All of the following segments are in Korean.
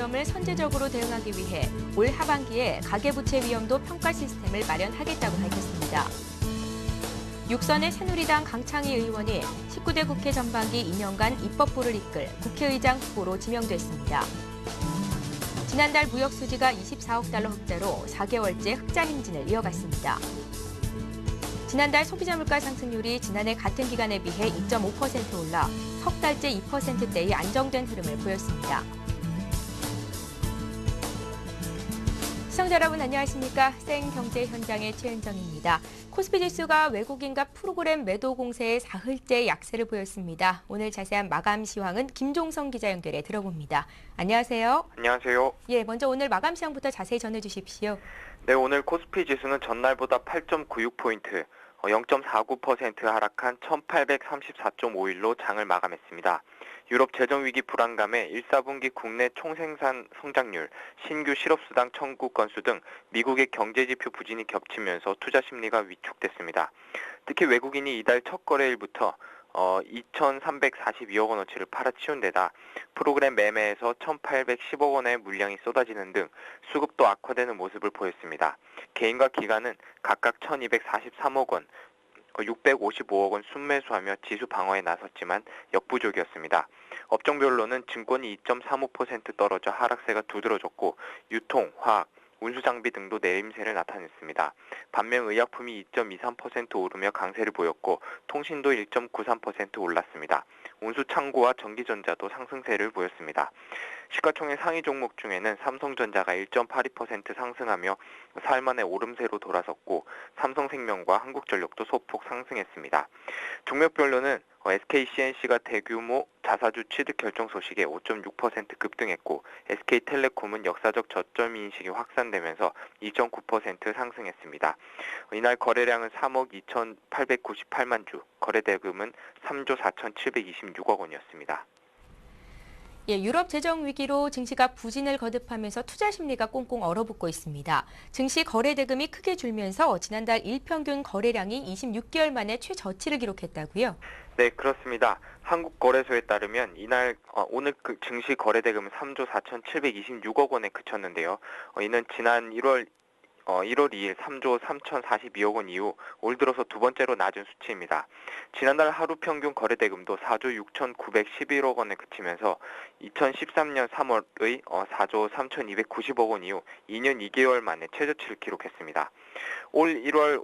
위험을 선제적으로 대응하기 위해 올 하반기에 가계부채 위험도 평가 시스템을 마련하겠다고 밝혔습니다. 육선의 새누리당 강창희 의원이 19대 국회 전반기 2년간 입법부를 이끌 국회의장 후보로 지명됐습니다. 지난달 무역 수지가 24억 달러 흑자로 4개월째 흑자 행진을 이어갔습니다. 지난달 소비자 물가 상승률이 지난해 같은 기간에 비해 2.5% 올라 석 달째 2%대의 안정된 흐름을 보였습니다. 시청자 여러분 안녕하십니까? 생경제 현장의 최은정입니다. 코스피 지수가 외국인과 프로그램 매도 공세에 사흘째 약세를 보였습니다. 오늘 자세한 마감 시황은 김종성 기자 연결해 들어봅니다. 안녕하세요. 안녕하세요. 예, 먼저 오늘 마감 시황부터 자세히 전해주십시오. 네, 오늘 코스피 지수는 전날보다 8.96포인트, 0.49% 하락한 1834.51로 장을 마감했습니다. 유럽 재정위기 불안감에 1사분기 국내 총생산 성장률, 신규 실업수당 청구 건수 등 미국의 경제지표 부진이 겹치면서 투자 심리가 위축됐습니다. 특히 외국인이 이달 첫 거래일부터 2,342억 원어치를 팔아치운 데다 프로그램 매매에서 1,810억 원의 물량이 쏟아지는 등 수급도 악화되는 모습을 보였습니다. 개인과 기관은 각각 1,243억 원, 655억 원 순매수하며 지수 방어에 나섰지만 역부족이었습니다. 업종별로는 증권이 2.35% 떨어져 하락세가 두드러졌고 유통, 화학, 운수장비 등도 내림세를 나타냈습니다. 반면 의약품이 2.23% 오르며 강세를 보였고 통신도 1.93% 올랐습니다. 운수창고와 전기전자도 상승세를 보였습니다. 시가총액 상위 종목 중에는 삼성전자가 1.82% 상승하며 사흘 만에 오름세로 돌아섰고 삼성생명과 한국전력도 소폭 상승했습니다. 종목별로는 SKCNC가 대규모 자사주 취득 결정 소식에 5.6% 급등했고 SK텔레콤은 역사적 저점 인식이 확산되면서 2.9% 상승했습니다. 이날 거래량은 3억 2,898만 주, 거래대금은 3조 4,726억 원이었습니다. 예, 유럽 재정 위기로 증시가 부진을 거듭하면서 투자 심리가 꽁꽁 얼어붙고 있습니다. 증시 거래 대금이 크게 줄면서 지난달 일평균 거래량이 26개월 만에 최저치를 기록했다고요? 네, 그렇습니다. 한국거래소에 따르면 오늘 증시 거래 대금은 3조 4,726억 원에 그쳤는데요. 이는 지난 1월 2일 3조 3,042억 원 이후 올 들어서 두 번째로 낮은 수치입니다. 지난달 하루 평균 거래대금도 4조 6,911억 원에 그치면서 2013년 3월의 4조 3,290억 원 이후 2년 2개월 만에 최저치를 기록했습니다. 올 1월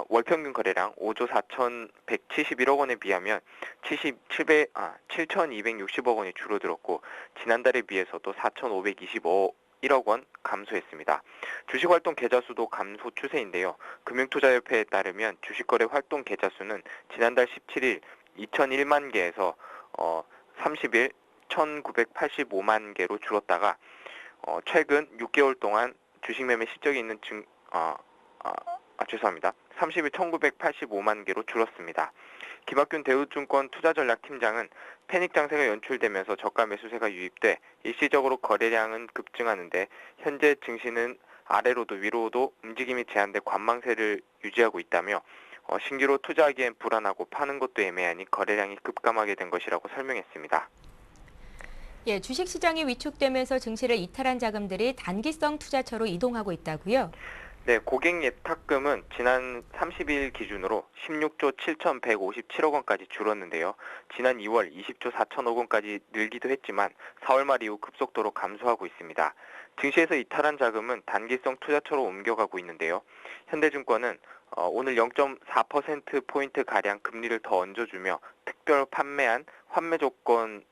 월평균 거래량 5조 4,171억 원에 비하면 7,260억 원이 줄어들었고 지난달에 비해서도 4,521억 원 감소했습니다. 주식활동 계좌 수도 감소 추세인데요. 금융투자협회에 따르면 주식거래 활동 계좌 수는 지난달 17일 2,001만 개에서 30일 1,985만 개로 줄었다가 최근 6개월 동안 주식 매매 실적이 있는 30일 1,985만 개로 줄었습니다. 김학균 대우증권 투자전략팀장은 패닉 장세가 연출되면서 저가 매수세가 유입돼 일시적으로 거래량은 급증하는데 현재 증시는 아래로도 위로도 움직임이 제한돼 관망세를 유지하고 있다며 신규로 투자하기엔 불안하고 파는 것도 애매하니 거래량이 급감하게 된 것이라고 설명했습니다. 예, 주식시장이 위축되면서 증시를 이탈한 자금들이 단기성 투자처로 이동하고 있다고요? 네, 고객 예탁금은 지난 30일 기준으로 16조 7,157억 원까지 줄었는데요. 지난 2월 20조 4천억 원까지 늘기도 했지만 4월 말 이후 급속도로 감소하고 있습니다. 증시에서 이탈한 자금은 단기성 투자처로 옮겨가고 있는데요. 현대증권은 오늘 0.4%포인트가량 금리를 더 얹어주며 특별 판매한 환매 조건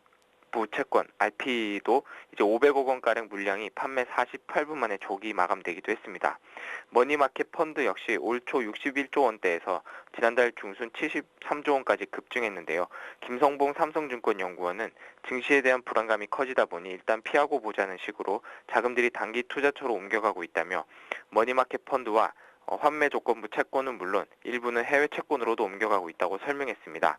부채권 RP도 이제 500억 원가량 물량이 판매 48분 만에 조기 마감되기도 했습니다. 머니마켓 펀드 역시 올 초 61조 원대에서 지난달 중순 73조 원까지 급증했는데요. 김성봉 삼성증권 연구원은 증시에 대한 불안감이 커지다 보니 일단 피하고 보자는 식으로 자금들이 단기 투자처로 옮겨가고 있다며 머니마켓 펀드와 환매 조건부 채권은 물론 일부는 해외 채권으로도 옮겨가고 있다고 설명했습니다.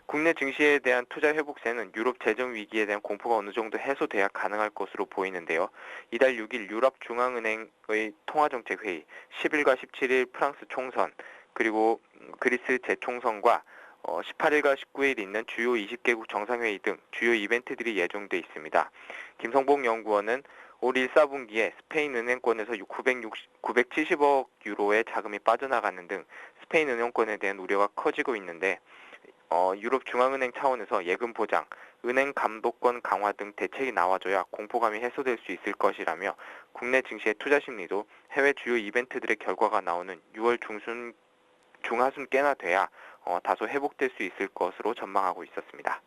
국내 증시에 대한 투자 회복세는 유럽 재정 위기에 대한 공포가 어느 정도 해소돼야 가능할 것으로 보이는데요. 이달 6일 유럽중앙은행의 통화정책회의, 10일과 17일 프랑스 총선, 그리고 그리스 재총선과 18일과 19일 있는 주요 20개국 정상회의 등 주요 이벤트들이 예정돼 있습니다. 김성복 연구원은 올 1, 4분기에 스페인 은행권에서 970억 유로의 자금이 빠져나가는 등 스페인 은행권에 대한 우려가 커지고 있는데 유럽 중앙은행 차원에서 예금 보장, 은행 감독권 강화 등 대책이 나와줘야 공포감이 해소될 수 있을 것이라며 국내 증시의 투자 심리도 해외 주요 이벤트들의 결과가 나오는 6월 중하순께나 돼야 다소 회복될 수 있을 것으로 전망하고 있었습니다.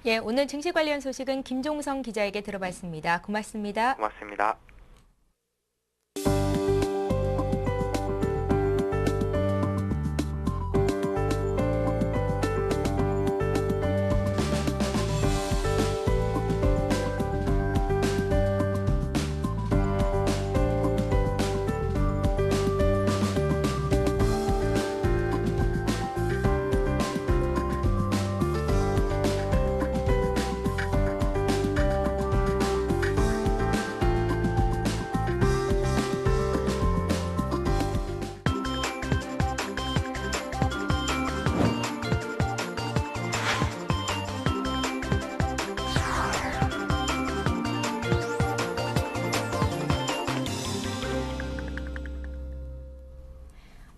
예, 오늘 증시 관련 소식은 김종성 기자에게 들어봤습니다. 고맙습니다. 고맙습니다.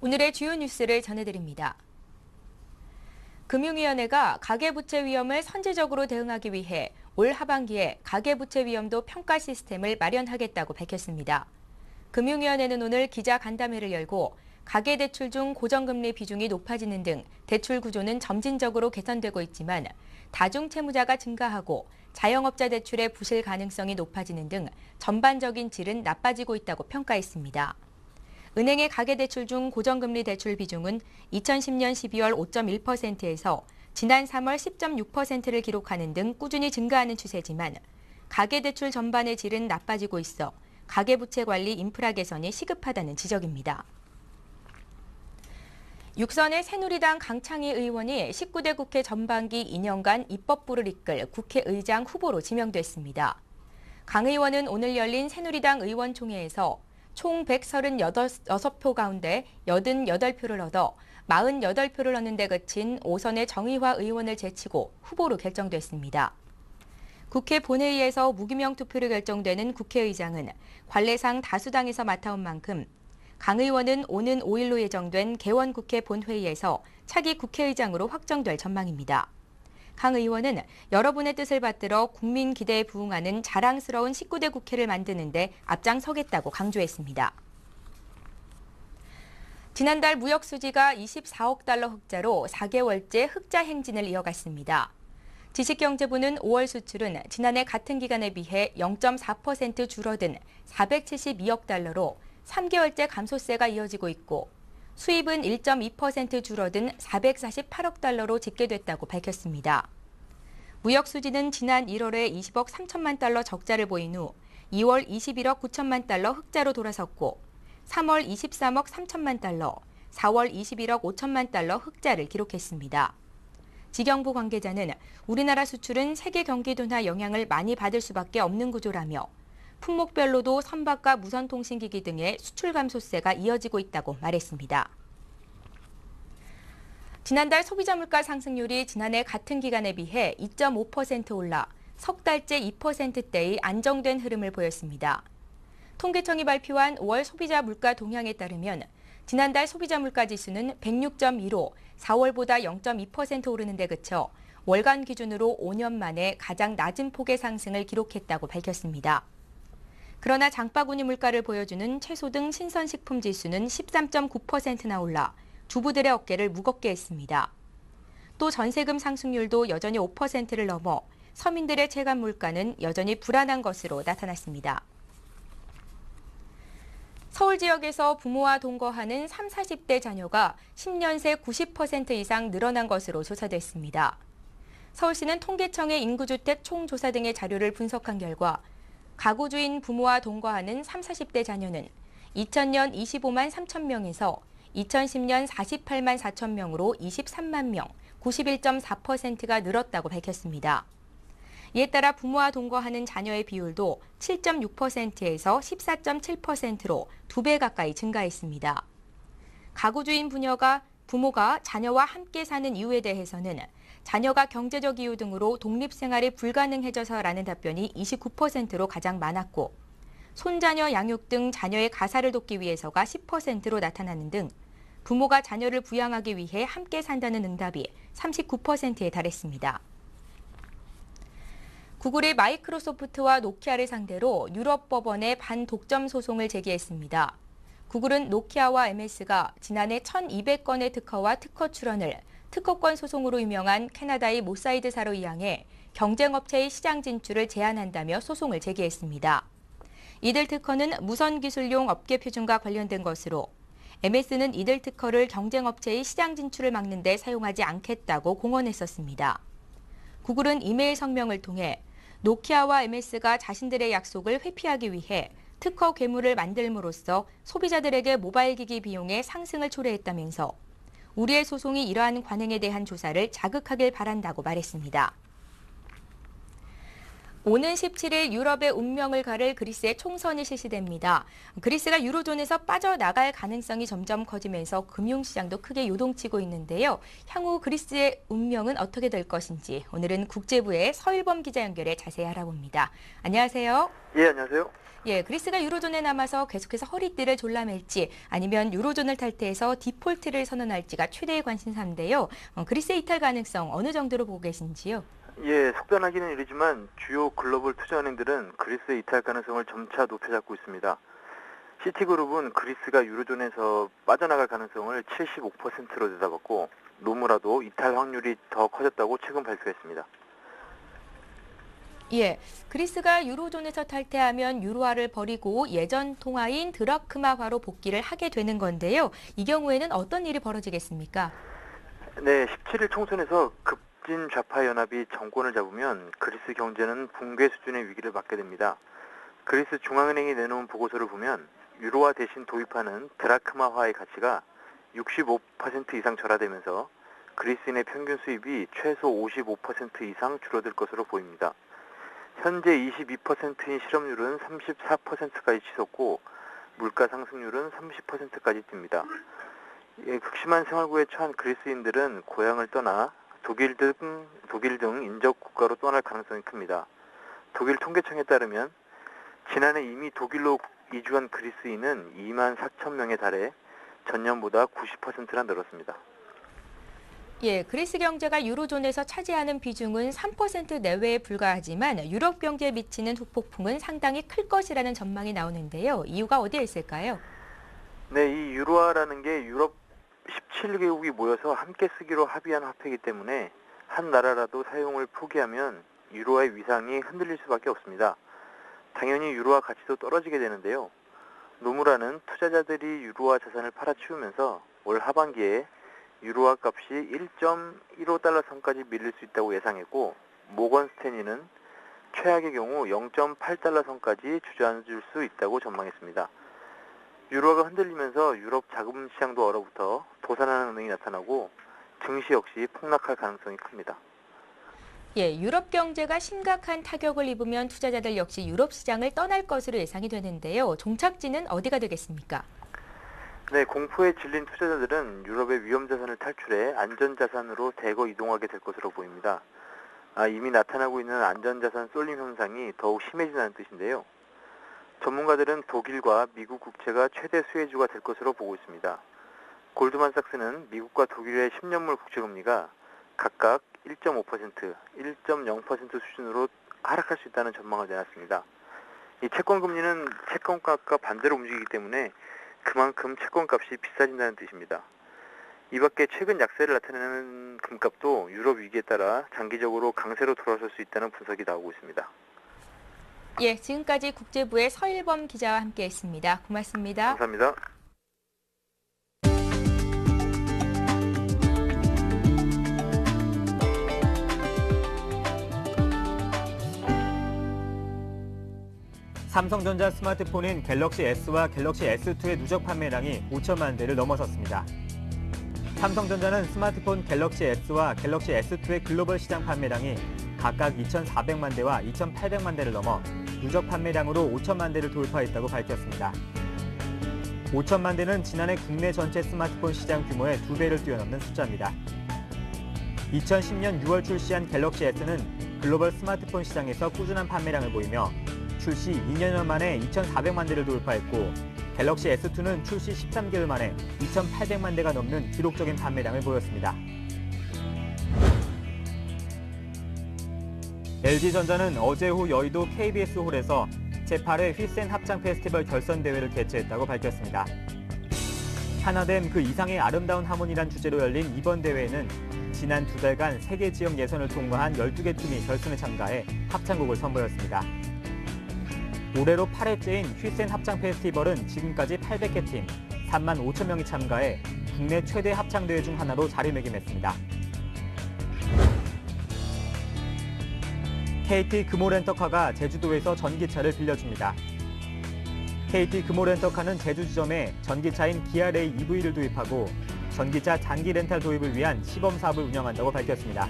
오늘의 주요 뉴스를 전해드립니다. 금융위원회가 가계부채 위험을 선제적으로 대응하기 위해 올 하반기에 가계부채 위험도 평가 시스템을 마련하겠다고 밝혔습니다. 금융위원회는 오늘 기자간담회를 열고 가계대출 중 고정금리 비중이 높아지는 등 대출 구조는 점진적으로 개선되고 있지만 다중채무자가 증가하고 자영업자 대출의 부실 가능성이 높아지는 등 전반적인 질은 나빠지고 있다고 평가했습니다. 은행의 가계대출 중 고정금리 대출 비중은 2010년 12월 5.1%에서 지난 3월 10.6%를 기록하는 등 꾸준히 증가하는 추세지만 가계대출 전반의 질은 나빠지고 있어 가계부채 관리 인프라 개선이 시급하다는 지적입니다. 육선의 새누리당 강창희 의원이 19대 국회 전반기 2년간 입법부를 이끌 국회의장 후보로 지명됐습니다. 강 의원은 오늘 열린 새누리당 의원총회에서 총 136표 가운데 88표를 얻어 48표를 얻는 데 그친 5선의 정의화 의원을 제치고 후보로 결정됐습니다. 국회 본회의에서 무기명 투표로 결정되는 국회의장은 관례상 다수당에서 맡아온 만큼 강 의원은 오는 5일로 예정된 개원국회 본회의에서 차기 국회의장으로 확정될 전망입니다. 강 의원은 여러분의 뜻을 받들어 국민 기대에 부응하는 자랑스러운 19대 국회를 만드는 데 앞장서겠다고 강조했습니다. 지난달 무역 수지가 24억 달러 흑자로 4개월째 흑자 행진을 이어갔습니다. 지식경제부는 5월 수출은 지난해 같은 기간에 비해 0.4% 줄어든 472억 달러로 3개월째 감소세가 이어지고 있고 수입은 1.2% 줄어든 448억 달러로 집계됐다고 밝혔습니다. 무역 수지는 지난 1월에 20억 3천만 달러 적자를 보인 후 2월 21억 9천만 달러 흑자로 돌아섰고 3월 23억 3천만 달러, 4월 21억 5천만 달러 흑자를 기록했습니다. 지경부 관계자는 우리나라 수출은 세계 경기 둔화 영향을 많이 받을 수밖에 없는 구조라며 품목별로도 선박과 무선통신기기 등의 수출 감소세가 이어지고 있다고 말했습니다. 지난달 소비자 물가 상승률이 지난해 같은 기간에 비해 2.5% 올라 석 달째 2%대의 안정된 흐름을 보였습니다. 통계청이 발표한 5월 소비자 물가 동향에 따르면 지난달 소비자 물가 지수는 106.2로 4월보다 0.2% 오르는 데 그쳐 월간 기준으로 5년 만에 가장 낮은 폭의 상승을 기록했다고 밝혔습니다. 그러나 장바구니 물가를 보여주는 채소 등 신선식품 지수는 13.9%나 올라 주부들의 어깨를 무겁게 했습니다. 또 전세금 상승률도 여전히 5%를 넘어 서민들의 체감 물가는 여전히 불안한 것으로 나타났습니다. 서울 지역에서 부모와 동거하는 30, 40대 자녀가 10년 새 90% 이상 늘어난 것으로 조사됐습니다. 서울시는 통계청의 인구주택 총조사 등의 자료를 분석한 결과 가구주인 부모와 동거하는 30, 40대 자녀는 2000년 25만 3천 명에서 2010년 48만 4천 명으로 23만 명, 91.4%가 늘었다고 밝혔습니다. 이에 따라 부모와 동거하는 자녀의 비율도 7.6%에서 14.7%로 2배 가까이 증가했습니다. 가구주인 부녀가 부모가 자녀와 함께 사는 이유에 대해서는 자녀가 경제적 이유 등으로 독립생활이 불가능해져서라는 답변이 29%로 가장 많았고, 손자녀 양육 등 자녀의 가사를 돕기 위해서가 10%로 나타나는 등 부모가 자녀를 부양하기 위해 함께 산다는 응답이 39%에 달했습니다. 구글이 마이크로소프트와 노키아를 상대로 유럽 법원에 반독점 소송을 제기했습니다. 구글은 노키아와 MS가 지난해 1,200건의 특허와 특허 출원을 특허권 소송으로 유명한 캐나다의 모사이드사로 이양해 경쟁업체의 시장 진출을 제한한다며 소송을 제기했습니다. 이들 특허는 무선 기술용 업계 표준과 관련된 것으로 MS는 이들 특허를 경쟁업체의 시장 진출을 막는 데 사용하지 않겠다고 공언했었습니다. 구글은 이메일 성명을 통해 노키아와 MS가 자신들의 약속을 회피하기 위해 특허 괴물을 만들므로써 소비자들에게 모바일 기기 비용의 상승을 초래했다면서 우리의 소송이 이러한 관행에 대한 조사를 자극하길 바란다고 말했습니다. 오는 17일 유럽의 운명을 가를 그리스의 총선이 실시됩니다. 그리스가 유로존에서 빠져나갈 가능성이 점점 커지면서 금융시장도 크게 요동치고 있는데요. 향후 그리스의 운명은 어떻게 될 것인지 오늘은 국제부의 서일범 기자 연결해 자세히 알아봅니다. 안녕하세요. 예, 안녕하세요. 예, 그리스가 유로존에 남아서 계속해서 허리띠를 졸라맬지 아니면 유로존을 탈퇴해서 디폴트를 선언할지가 최대의 관심사인데요. 그리스의 이탈 가능성 어느 정도로 보고 계신지요? 예, 속단하기는 이르지만 주요 글로벌 투자은행들은 그리스의 이탈 가능성을 점차 높여잡고 있습니다. 시티그룹은 그리스가 유로존에서 빠져나갈 가능성을 75%로 내다봤고, 노무라도 이탈 확률이 더 커졌다고 최근 발표했습니다. 예, 그리스가 유로존에서 탈퇴하면 유로화를 버리고 예전 통화인 드라크마화로 복귀를 하게 되는 건데요. 이 경우에는 어떤 일이 벌어지겠습니까? 네, 17일 총선에서 급진 좌파 연합이 정권을 잡으면 그리스 경제는 붕괴 수준의 위기를 맞게 됩니다. 그리스 중앙은행이 내놓은 보고서를 보면 유로화 대신 도입하는 드라크마화의 가치가 65% 이상 절하되면서 그리스인의 평균 수입이 최소 55% 이상 줄어들 것으로 보입니다. 현재 22%인 실업률은 34%까지 치솟고 물가 상승률은 30%까지 뜁니다. 극심한 생활고에 처한 그리스인들은 고향을 떠나 독일 등 인접 국가로 떠날 가능성이 큽니다. 독일 통계청에 따르면 지난해 이미 독일로 이주한 그리스인은 2만 4천 명에 달해 전년보다 90%나 늘었습니다. 예, 그리스 경제가 유로존에서 차지하는 비중은 3% 내외에 불과하지만 유럽 경제에 미치는 후폭풍은 상당히 클 것이라는 전망이 나오는데요. 이유가 어디에 있을까요? 네, 이 유로화라는 게 유럽 17개국이 모여서 함께 쓰기로 합의한 화폐이기 때문에 한 나라라도 사용을 포기하면 유로화의 위상이 흔들릴 수밖에 없습니다. 당연히 유로화 가치도 떨어지게 되는데요. 노무라는 투자자들이 유로화 자산을 팔아치우면서 올 하반기에 유로화 값이 1.15달러 선까지 밀릴 수 있다고 예상했고, 모건 스탠리는 최악의 경우 0.8달러 선까지 주저앉을 수 있다고 전망했습니다. 유로화가 흔들리면서 유럽 자금 시장도 얼어붙어 도산하는 은행이 나타나고 증시 역시 폭락할 가능성이 큽니다. 예, 유럽 경제가 심각한 타격을 입으면 투자자들 역시 유럽 시장을 떠날 것으로 예상이 되는데요. 종착지는 어디가 되겠습니까? 네, 공포에 질린 투자자들은 유럽의 위험자산을 탈출해 안전자산으로 대거 이동하게 될 것으로 보입니다. 이미 나타나고 있는 안전자산 쏠림 현상이 더욱 심해진다는 뜻인데요. 전문가들은 독일과 미국 국채가 최대 수혜주가 될 것으로 보고 있습니다. 골드만삭스는 미국과 독일의 10년물 국채금리가 각각 1.5%, 1.0% 수준으로 하락할 수 있다는 전망을 내놨습니다. 이 채권금리는 채권값과 반대로 움직이기 때문에 그만큼 채권값이 비싸진다는 뜻입니다. 이 밖에 최근 약세를 나타내는 금값도 유럽 위기에 따라 장기적으로 강세로 돌아설 수 있다는 분석이 나오고 있습니다. 예, 지금까지 국제부의 서일범 기자와 함께했습니다. 고맙습니다. 감사합니다. 삼성전자 스마트폰인 갤럭시 S와 갤럭시 S2의 누적 판매량이 5천만 대를 넘어섰습니다. 삼성전자는 스마트폰 갤럭시 S와 갤럭시 S2의 글로벌 시장 판매량이 각각 2,400만 대와 2,800만 대를 넘어 누적 판매량으로 5천만 대를 돌파했다고 밝혔습니다. 5천만 대는 지난해 국내 전체 스마트폰 시장 규모의 2배를 뛰어넘는 숫자입니다. 2010년 6월 출시한 갤럭시 S는 글로벌 스마트폰 시장에서 꾸준한 판매량을 보이며 출시 2년여 만에 2,400만 대를 돌파했고 갤럭시 S2는 출시 13개월 만에 2,800만 대가 넘는 기록적인 판매량을 보였습니다. LG전자는 어제 오후 여의도 KBS 홀에서 제8회 휘센 합창 페스티벌 결선 대회를 개최했다고 밝혔습니다. 하나됨 그 이상의 아름다운 하모니란 주제로 열린 이번 대회에는 지난 2달간 세계 지역 예선을 통과한 12개 팀이 결선에 참가해 합창곡을 선보였습니다. 올해로 8회째인 휘센 합창 페스티벌은 지금까지 800개 팀, 3만 5천 명이 참가해 국내 최대 합창대회 중 하나로 자리매김했습니다. KT 금호렌터카가 제주도에서 전기차를 빌려줍니다. KT 금호렌터카는 제주 지점에 전기차인 기아레이 EV를 도입하고 전기차 장기 렌탈 도입을 위한 시범 사업을 운영한다고 밝혔습니다.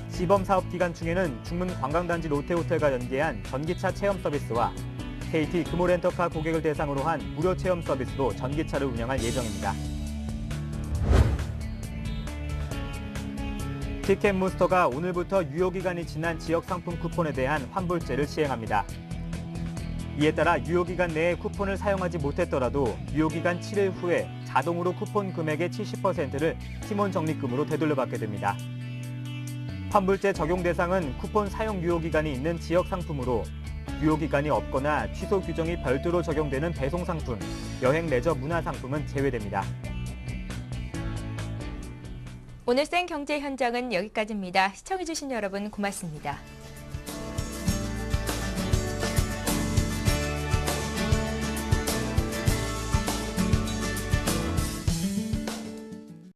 시범 사업 기간 중에는 중문 관광단지 롯데호텔과 연계한 전기차 체험 서비스와 KT 금호렌터카 고객을 대상으로 한 무료 체험 서비스로 전기차를 운영할 예정입니다. 티켓몬스터가 오늘부터 유효기간이 지난 지역 상품 쿠폰에 대한 환불제를 시행합니다. 이에 따라 유효기간 내에 쿠폰을 사용하지 못했더라도 유효기간 7일 후에 자동으로 쿠폰 금액의 70%를 팀원 적립금으로 되돌려받게 됩니다. 환불제 적용 대상은 쿠폰 사용 유효기간이 있는 지역 상품으로 유효기간이 없거나 취소 규정이 별도로 적용되는 배송 상품, 여행 레저 문화 상품은 제외됩니다. 오늘 생 경제 현장은 여기까지입니다. 시청해주신 여러분 고맙습니다.